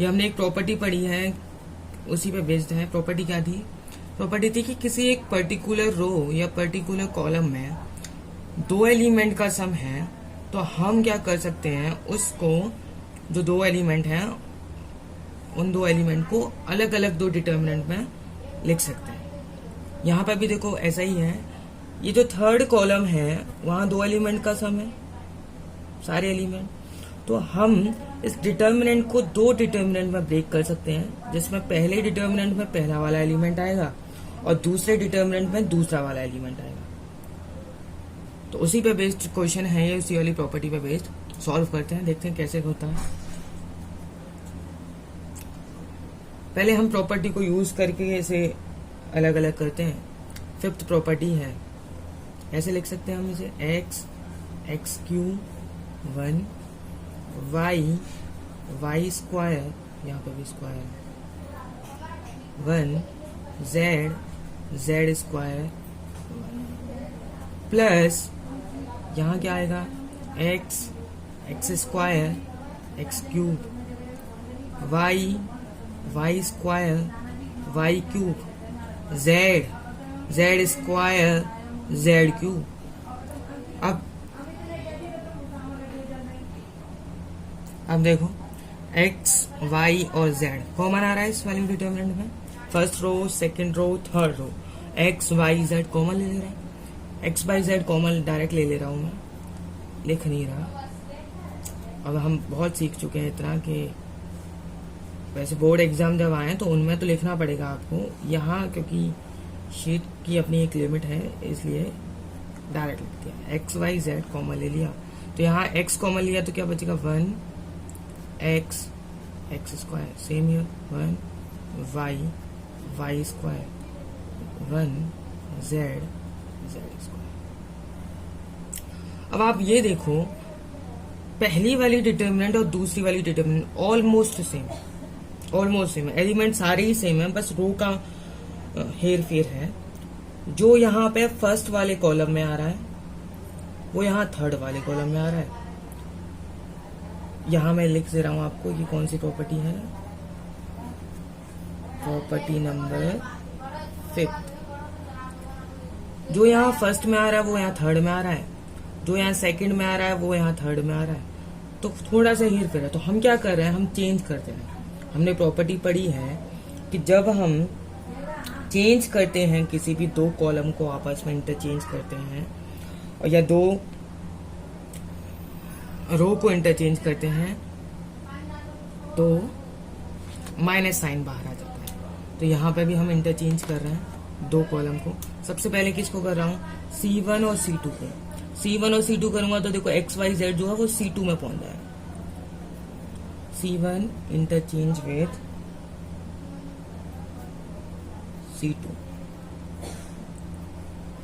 ये हमने एक प्रॉपर्टी पढ़ी है, उसी पे बेस्ड है। प्रॉपर्टी क्या थी? प्रॉपर्टी थी कि किसी एक पर्टिकुलर रो या पर्टिकुलर कॉलम में दो एलिमेंट का सम है, तो हम क्या कर सकते हैं, उसको जो दो एलिमेंट हैं उन दो एलिमेंट को अलग अलग दो डिटर्मिनेंट में लिख सकते हैं। यहाँ पर भी देखो ऐसा ही है। ये जो थर्ड कॉलम है वहां दो एलिमेंट का सम है, सारे एलिमेंट। तो हम इस डिटर्मिनेंट को दो डिटर्मिनेंट में ब्रेक कर सकते हैं, जिसमें पहले डिटर्मिनेंट में पहला वाला एलिमेंट आएगा और दूसरे डिटर्मिनेंट में दूसरा वाला एलिमेंट आएगा। तो उसी पे बेस्ड क्वेश्चन है ये, उसी वाली प्रॉपर्टी पे बेस्ड। सॉल्व करते हैं, देखते हैं कैसे होता है। पहले हम प्रॉपर्टी को यूज करके इसे अलग अलग करते हैं। फिफ्थ प्रॉपर्टी है, ऐसे लिख सकते हैं हम इसे, एक्स क्यूब 1 वाई स्क्वायर, यहाँ पे भी स्क्वायर 1 जेड स्क्वायर प्लस यहाँ क्या आएगा, x square x cube y square y cube z square z cube. अब देखो एक्स वाई और जेड कॉमन आ रहा है इस वाले डिटर्मिनेंट में। First row, second row, third row, x y z common ले रहा है। X by z common direct ले रहा हूं मैं, लिख नहीं रहा। अब हम बहुत सीख चुके हैं इतना कि वैसे बोर्ड एग्जाम जब आए तो उनमें तो लिखना पड़ेगा आपको। यहाँ क्योंकि शीट की अपनी एक लिमिट है, इसलिए डायरेक्ट लिख दिया। एक्स वाई जेड कॉमन ले लिया, तो यहाँ एक्स कॉमन लिया तो क्या बचेगा, 1 x square, same here 1 y square 1 z square. अब आप ये देखो, पहली वाली डिटर्मिनेंट और दूसरी वाली डिटर्मिनेंट ऑलमोस्ट सेम है, एलिमेंट सारे ही सेम है, बस रो का हेर फेर है। जो यहाँ पे फर्स्ट वाले कॉलम में आ रहा है वो यहाँ थर्ड वाले कॉलम में आ रहा है। यहाँ मैं लिख दे रहा हूं आपको ये कौन सी प्रॉपर्टी है, प्रॉपर्टी नंबर 5। जो यहाँ फर्स्ट में आ रहा है वो यहाँ थर्ड में आ रहा है, जो यहाँ सेकंड में आ रहा है वो यहाँ थर्ड में आ रहा है, तो थोड़ा सा हेर फेर है। तो हम क्या कर रहे हैं, हम चेंज करते हैं। हमने प्रॉपर्टी पढ़ी है कि जब हम चेंज करते हैं किसी भी दो कॉलम को, आपस में इंटरचेंज करते हैं, और या दो रो को इंटरचेंज करते हैं, तो माइनस साइन बाहर आ जाता है। तो यहाँ पे भी हम इंटरचेंज कर रहे हैं दो कॉलम को। सबसे पहले किसको कर रहा हूँ, C1 और C2 को। C1 और C2 करूंगा तो देखो एक्स वाई जेड जो है वो C2 में पहुंच जाएगा। C1 इंटरचेंज विथ C2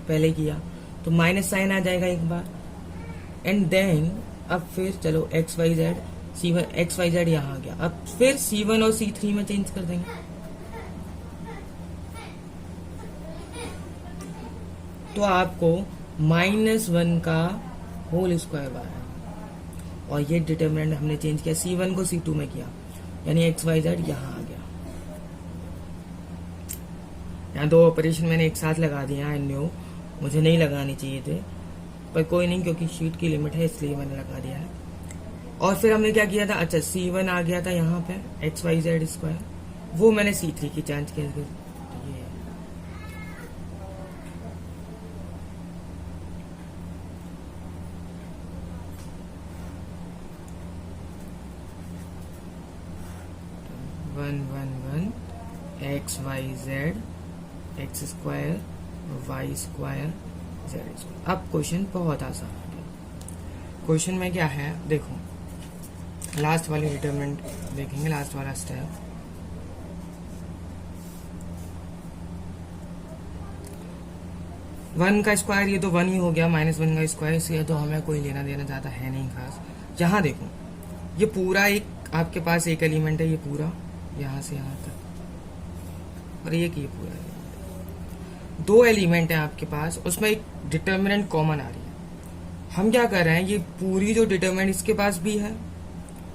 पहले किया तो माइनस साइन आ जाएगा एक बार, एंड देन अब फिर चलो x y z C1 x y z यहाँ आ गया। अब फिर C1 और C3 में चेंज कर देंगे, तो आपको -1 का होल स्क्वायर आया। और ये डिटर्मिनेंट हमने चेंज किया, C1 को C2 में किया, यानी एक्स वाई जेड यहाँ आ गया। यहाँ दो ऑपरेशन मैंने एक साथ लगा दिया। आई नो मुझे नहीं लगाने चाहिए थे, पर कोई नहीं, क्योंकि शीट की लिमिट है इसलिए मैंने लगा दिया है। और फिर हमने क्या किया था, अच्छा C1 आ गया था यहाँ पे एक्स वाई जेड स्क्वायर, वो मैंने C3 की चेंज किया। ये 1 1 1 x y z x square y square z square. अब क्वेश्चन बहुत आसान है। क्वेश्चन में क्या है देखो, लास्ट वाली डिटरमिनेंट देखेंगे, लास्ट वाला स्टेप। वन का स्क्वायर, ये तो 1 ही हो गया, -1 का स्क्वायर, इसलिए तो हमें कोई लेना देना ज्यादा है नहीं खास। यहाँ देखो, ये पूरा एक आपके पास एक एलिमेंट है, ये पूरा यहाँ से यहाँ तक, और एक ये पूरा एलिमेंट, दो एलिमेंट है आपके पास, उसमें एक डिटर्मिनेंट कॉमन आ रही है। हम क्या कर रहे हैं, ये पूरी जो डिटर्मिनेंट इसके पास भी है,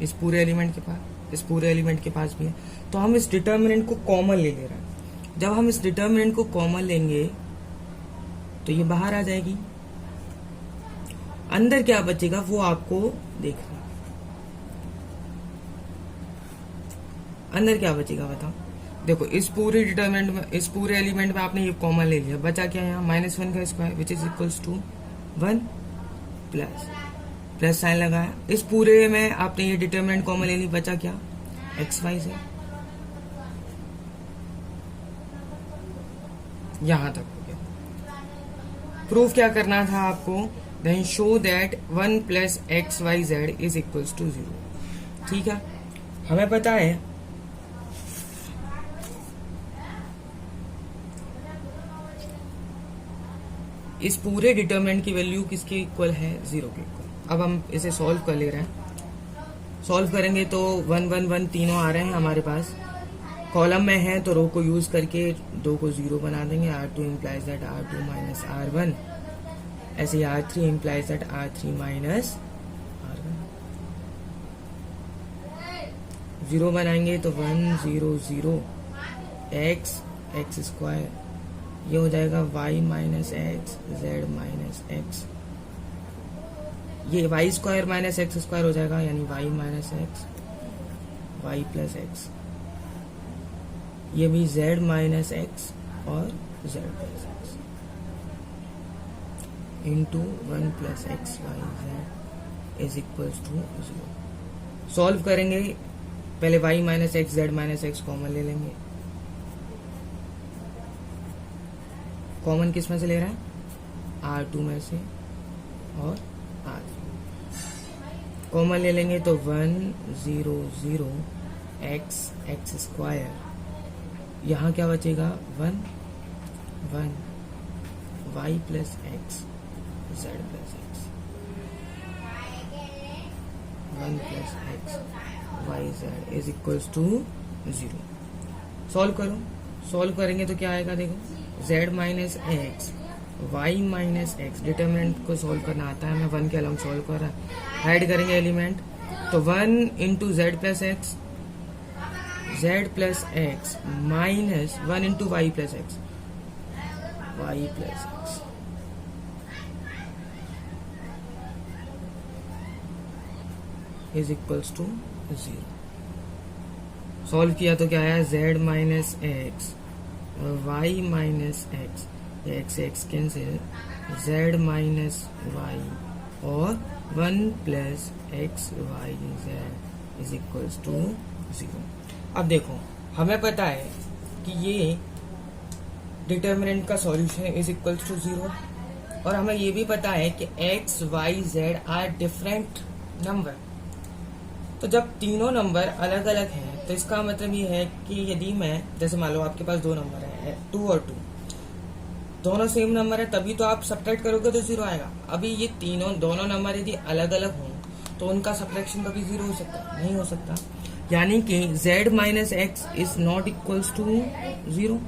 इस पूरे एलिमेंट के पास, इस पूरे एलिमेंट के पास भी है, तो हम इस डिटर्मिनेंट को कॉमन ले रहे हैं। जब हम इस डिटर्मिनेंट को कॉमन लेंगे तो ये बाहर आ जाएगी, अंदर क्या बचेगा वो आपको देखना। अंदर क्या बचेगा बताओ। देखो इस पूरे डिटर्मिनेंट में, इस पूरे एलिमेंट में आपने ये कॉमन ले लिया, बचा क्या यहाँ -1 का square which is equals to 1 plus sign लगाया। इस पूरे में आपने ये डिटर्मिनेंट कॉमन ले ली, बचा क्या XY से, यहां तक हो गया। प्रूफ क्या करना था आपको, then show that 1 plus XYZ is equals to 0। ठीक है, हमें पता है इस पूरे डिटर्मिनेंट की वैल्यू किसके इक्वल है, 0 के इक्वल। अब हम इसे सॉल्व कर ले रहे हैं। सॉल्व करेंगे तो 1 1 1 तीनों आ रहे हैं हमारे पास, कॉलम में है तो रो को यूज करके 2 को 0 बना देंगे। R2 implies that R2 minus R1, ऐसे R3 implies that R3 minus R1। 0 बनाएंगे तो 1 0 0 x स्क्वायर, ये हो जाएगा y minus x z minus x, ये y square minus x square हो जाएगा, यानी y minus x y plus x, ये भी z माइनस एक्स और z plus x into 1 plus x y z is equals to 0। Solve करेंगे, पहले y minus x z minus x common ले लेंगे। कॉमन किस में से ले रहा है, R2 में से और R3 कॉमन ले लेंगे तो 1 0 0 x स्क्वायर, यहाँ क्या बचेगा 1 1 y plus x z plus x, 1 plus x y z is equals to 0। Solve करो, सॉल्व करेंगे तो क्या आएगा, देखो z minus x y minus x, determinant को सॉल्व करना आता है, मैं 1 के अलाउंग सॉल्व कर रहा हूँ। ऐड करेंगे एलिमेंट तो 1 into z plus x, z plus x minus 1 into y plus x, y plus x, is equals to 0। Solve किया तो क्या आया, z minus x y minus x, x x cancel, z minus y और 1 plus x y z is equals to 0। अब देखो हमें पता है कि ये डिटर्मिनेंट का सॉल्यूशन इज इक्वल्स टू 0, और हमें ये भी पता है कि x y z are different number. तो जब तीनों नंबर अलग अलग हैं तो इसका मतलब ये है कि यदि मैं, जैसे मान लो आपके पास 2 नंबर है 2 और 2, दोनों सेम नंबर है, तभी तो आप सब्ट्रैक्ट करोगे तो 0 आएगा। अभी ये दोनों नंबर यदि अलग अलग हों तो उनका सब्ट्रैक्शन कभी 0 हो सकता है, नहीं हो सकता। यानी कि z minus X is not equals to 0,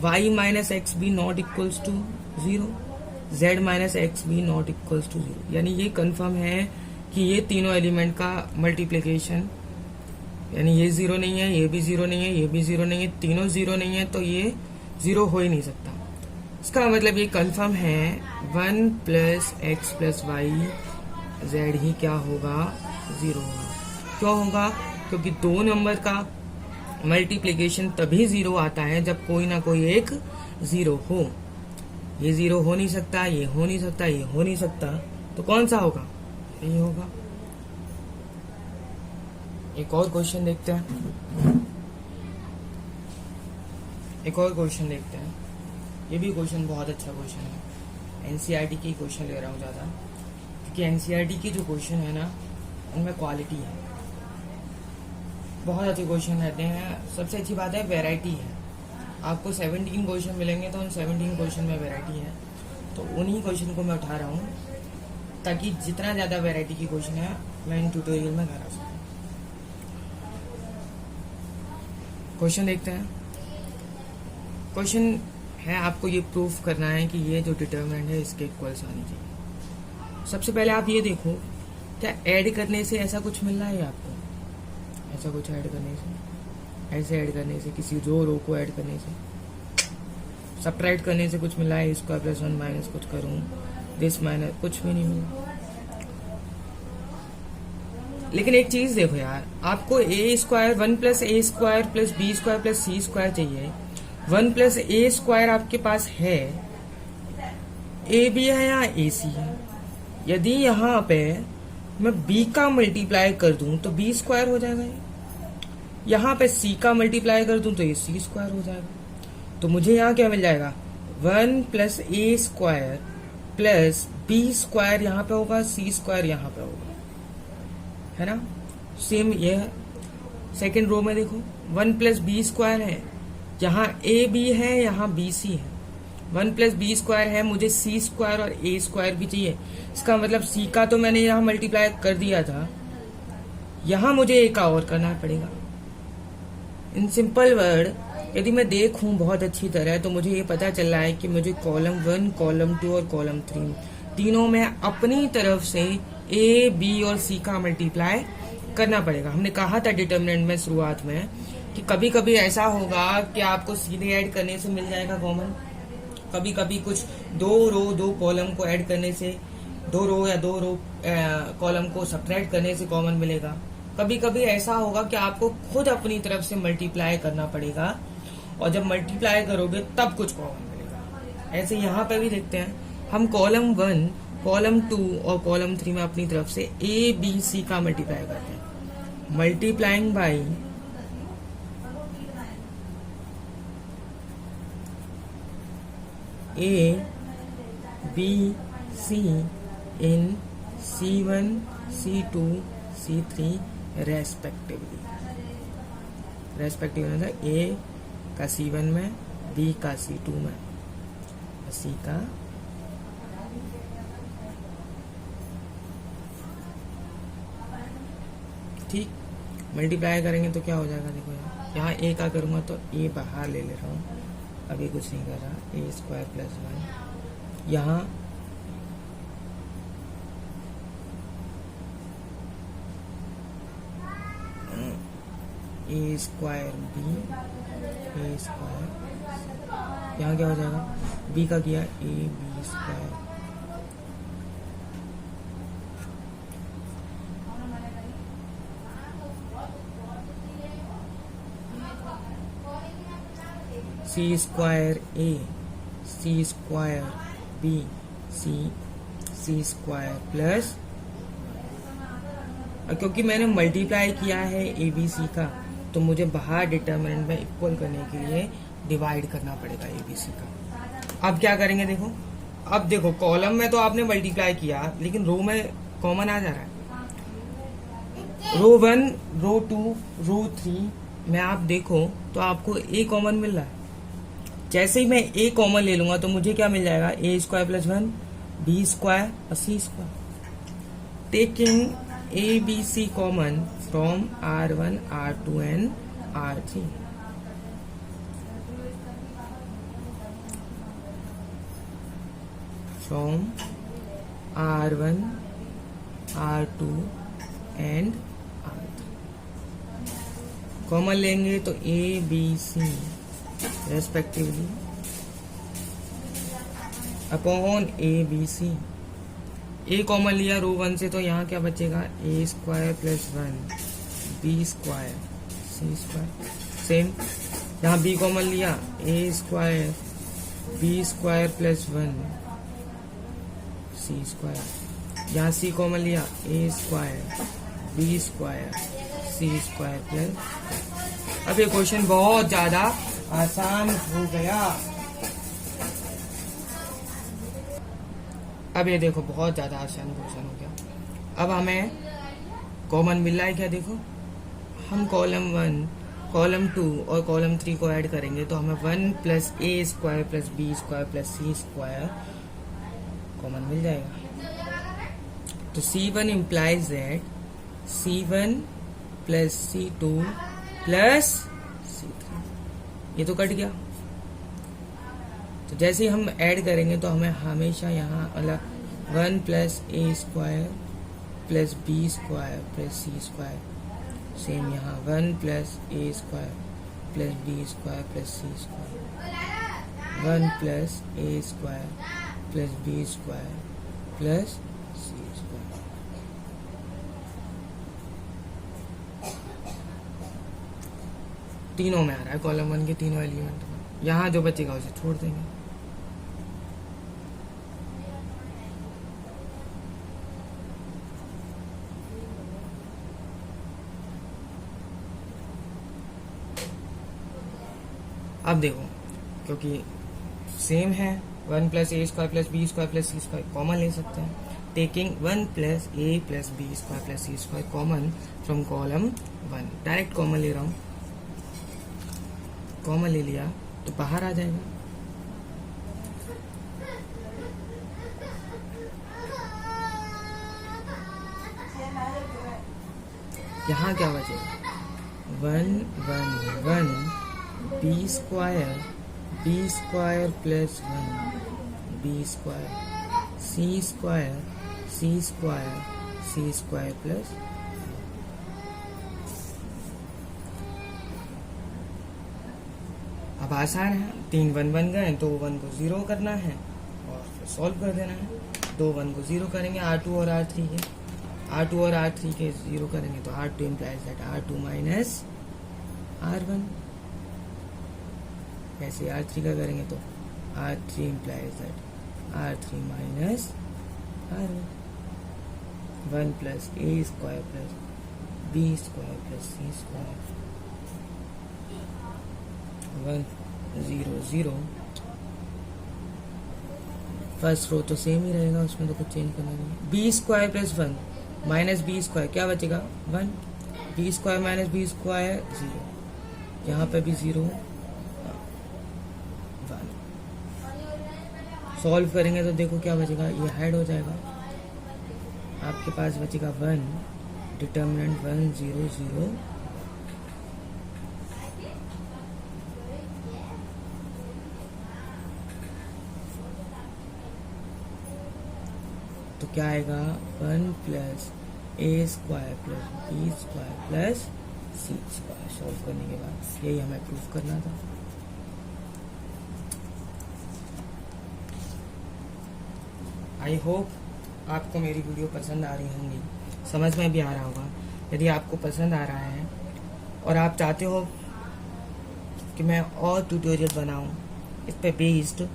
y minus X भी not equals to 0, z minus X भी नॉट इक्वल्स टू 0। यानी ये कंफर्म है कि ये तीनों एलिमेंट का मल्टीप्लिकेशन, यानी ये 0 नहीं है, ये भी 0 नहीं है, ये भी 0 नहीं है, तीनों 0 नहीं है, तो ये 0 हो ही नहीं सकता। इसका मतलब ये कंफर्म है 1 plus X plus Y Z ही क्या होगा, 0 होगा। क्यों होगा, क्योंकि 2 नंबर का मल्टीप्लिकेशन तभी 0 आता है जब कोई ना कोई एक 0 हो। ये 0 हो नहीं सकता, ये हो नहीं सकता, ये हो नहीं सकता, तो कौन सा होगा, यही होगा। एक और क्वेश्चन देखते हैं, एक और क्वेश्चन देखते हैं। ये भी क्वेश्चन बहुत अच्छा क्वेश्चन है, एनसीईआरटी की क्वेश्चन ले रहा हूँ ज़्यादा, क्योंकि एनसीईआरटी की जो क्वेश्चन है ना उनमें क्वालिटी है, बहुत अच्छे क्वेश्चन रहते हैं। सबसे अच्छी बात है वैरायटी है, आपको 17 क्वेश्चन मिलेंगे तो उन 17 क्वेश्चन में वैरायटी है, तो उन्हीं क्वेश्चन को मैं उठा रहा हूँ ताकि जितना ज़्यादा वैरायटी की क्वेश्चन है मैं इन ट्यूटोरियल में करा सकूँ। क्वेश्चन देखते हैं। क्वेश्चन है आपको ये प्रूफ करना है कि ये जो डिटर्मिनेंट है इसके इक्वल्स आनी चाहिए। सबसे पहले आप ये देखो, क्या ऐड करने से ऐसा कुछ मिल रहा है आपको, ऐसा कुछ ऐड करने से, ऐसे ऐड करने से, किसी रो को ऐड करने से, सब्ट्रैक्ट करने से कुछ मिला है, स्क्वायर प्लस 1 माइनस कुछ करूँ, दिस माइनस, कुछ भी नहीं मिला। लेकिन एक चीज देखो यार, आपको A square 1 plus A square plus B square plus C square चाहिए। 1 प्लस ए स्क्वायर आपके पास है, ए बी है या ए सी है। यदि यहाँ पे मैं बी का मल्टीप्लाई कर दूं तो बी स्क्वायर हो जाएगा, यहाँ पे सी का मल्टीप्लाई कर दूं तो ये सी स्क्वायर हो जाएगा। तो मुझे यहाँ क्या मिल जाएगा, 1 प्लस ए स्क्वायर प्लस बी स्क्वायर यहाँ पे होगा, सी स्क्वायर यहाँ पे होगा, है ना। सेम ये है सेकेंड रो में देखो, 1 प्लस बी स्क्वायर है, जहाँ ए बी है यहाँ बी सी है। 1 प्लस बी स्क्वायर है, मुझे सी स्क्वायर और ए स्क्वायर भी चाहिए। इसका मतलब सी का तो मैंने यहाँ मल्टीप्लाई कर दिया था, यहाँ मुझे ए का और करना पड़ेगा। इन सिंपल वर्ड यदि मैं देखूं बहुत अच्छी तरह तो मुझे ये पता चल रहा है कि मुझे कॉलम 1, कॉलम 2 और कॉलम 3 तीनों में अपनी तरफ से ए बी और सी का मल्टीप्लाई करना पड़ेगा। हमने कहा था डिटर्मिनेंट में शुरुआत में कि कभी कभी ऐसा होगा कि आपको सीधे ऐड करने से मिल जाएगा कॉमन, कभी कभी कुछ 2 रो 2 कॉलम को ऐड करने से, 2 रो या 2 रो कॉलम को सब्ट्रैक्ट करने से कॉमन मिलेगा। कभी कभी ऐसा होगा कि आपको खुद अपनी तरफ से मल्टीप्लाई करना पड़ेगा, और जब मल्टीप्लाई करोगे तब कुछ कॉमन मिलेगा। ऐसे यहाँ पे भी देखते हैं, हम कॉलम 1, कॉलम 2 और कॉलम 3 में अपनी तरफ से ए बी सी का मल्टीप्लाई करते हैं। Multiplying by a B c in C1, C2, C3 respectively. Respectively मतलब ए का C1 में, बी का C2 में, सी का ठीक। मल्टीप्लाई करेंगे तो क्या हो जाएगा, देखो यहाँ ए का करूंगा तो ए बाहर ले रहा हूँ, अभी कुछ नहीं कर रहा, ए स्क्वायर प्लस 1, यहाँ a square b, a square, यहाँ क्या हो जाएगा, बी का किया a b square, C square a, c square b, c square plus, क्योंकि मैंने मल्टीप्लाई किया है ए बी सी का तो मुझे बाहर डिटर्मिनेंट में इक्वल करने के लिए डिवाइड करना पड़ेगा ए बी सी का। अब क्या करेंगे, देखो अब देखो कॉलम में तो आपने मल्टीप्लाई किया, लेकिन रो में कॉमन आ जा रहा है। रो 1, रो 2, रो 3 में आप देखो तो आपको ए कॉमन मिल रहा है। जैसे ही मैं ए कॉमन ले लूंगा तो मुझे क्या मिल जाएगा, A square plus 1, B square और C square. Taking A B C common from R1, R2 and R3। From R1, R2 and R3 common लेंगे तो A B C respectively upon A B C. A common लिया row 1 से तो यहाँ क्या बचेगा, A square plus 1, B square, C square. Same यहाँ B common लिया, A square B square plus 1, C square. यहाँ सी कॉमन लिया, A square B square C square plus. अब ये क्वेश्चन बहुत ज्यादा आसान हो गया। अब ये देखो बहुत ज्यादा आसान क्वेश्चन हो गया। अब हमें कॉमन मिल रहा है क्या, देखो हम कॉलम 1, कॉलम 2 और कॉलम 3 को ऐड करेंगे तो हमें 1 प्लस ए square plus B square plus सी स्क्वायर कॉमन मिल जाएगा। तो C1 implies that C1 plus C2 plus C3, ये तो कट गया। तो जैसे ही हम ऐड करेंगे तो हमें हमेशा यहाँ मतलब 1 प्लस ए square plus B square plus सी स्क्वायर सेम यहाँ 1 प्लस ए square plus B square plus सी स्क्वायर, 1 प्लस ए square plus B square plus सी स्क्वायर। तीनों में आ रहा है, कॉलम 1 के तीनों एलिमेंट में। यहाँ जो बचेगा उसे छोड़ देंगे। अब देखो, क्योंकि सेम है, 1 प्लस ए square plus B square plus सी स्क्वायर कॉमन ले सकते हैं। Taking 1 plus A plus B square plus C square common from column 1, direct common ले रहा हूँ। कॉमन ले लिया तो बाहर आ जाएगा। यहाँ क्या बचेगा? 1 1 1 B square plus 1 B square सी स्क्वायर प्लस। अब आसान है, 3 1 बन गए तो 1 को 0 करना है और फिर सॉल्व कर देना है। 2 1 को 0 करेंगे, R2 और R3 के, R2 और R3 के 0 करेंगे तो R2 implies that R2 minus R1। ऐसे R3 का करेंगे तो R3 implies that R3 minus R1। 1 plus A square plus B square plus C square, 1 0 0। First row तो सेम ही रहेगा, उसमें तो कुछ चेंज करना नहीं। B square plus 1 minus b square क्या बचेगा? 1। B square minus b square 0, यहाँ पे भी 0 1। सॉल्व करेंगे तो देखो क्या बचेगा, ये हाइड हो जाएगा। आपके पास बचेगा 1, डिटर्मिनेंट 1 0 0। तो क्या आएगा? 1 प्लस ए square plus B square plus सी स्क्वायर। सॉल्व करने के बाद यही हमें प्रूफ करना था। आई होप आपको मेरी वीडियो पसंद आ रही होंगी, समझ में भी आ रहा होगा। यदि आपको पसंद आ रहा है और आप चाहते हो कि मैं और ट्यूटोरियल बनाऊं इस पे बेस्ड,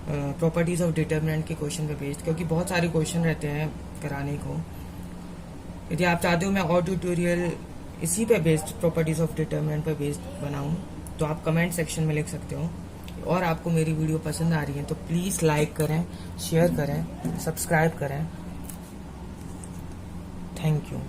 प्रॉपर्टीज ऑफ डिटर्मिनेंट के क्वेश्चन पे बेस्ड, क्योंकि बहुत सारे क्वेश्चन रहते हैं कराने को। यदि आप चाहते हो मैं और ट्यूटोरियल इसी पे बेस्ड, प्रॉपर्टीज ऑफ डिटर्मिनेंट पे बेस्ड बनाऊं, तो आप कमेंट सेक्शन में लिख सकते हो। और आपको मेरी वीडियो पसंद आ रही है तो प्लीज़ लाइक करें, शेयर करें, सब्सक्राइब करें। Thank you.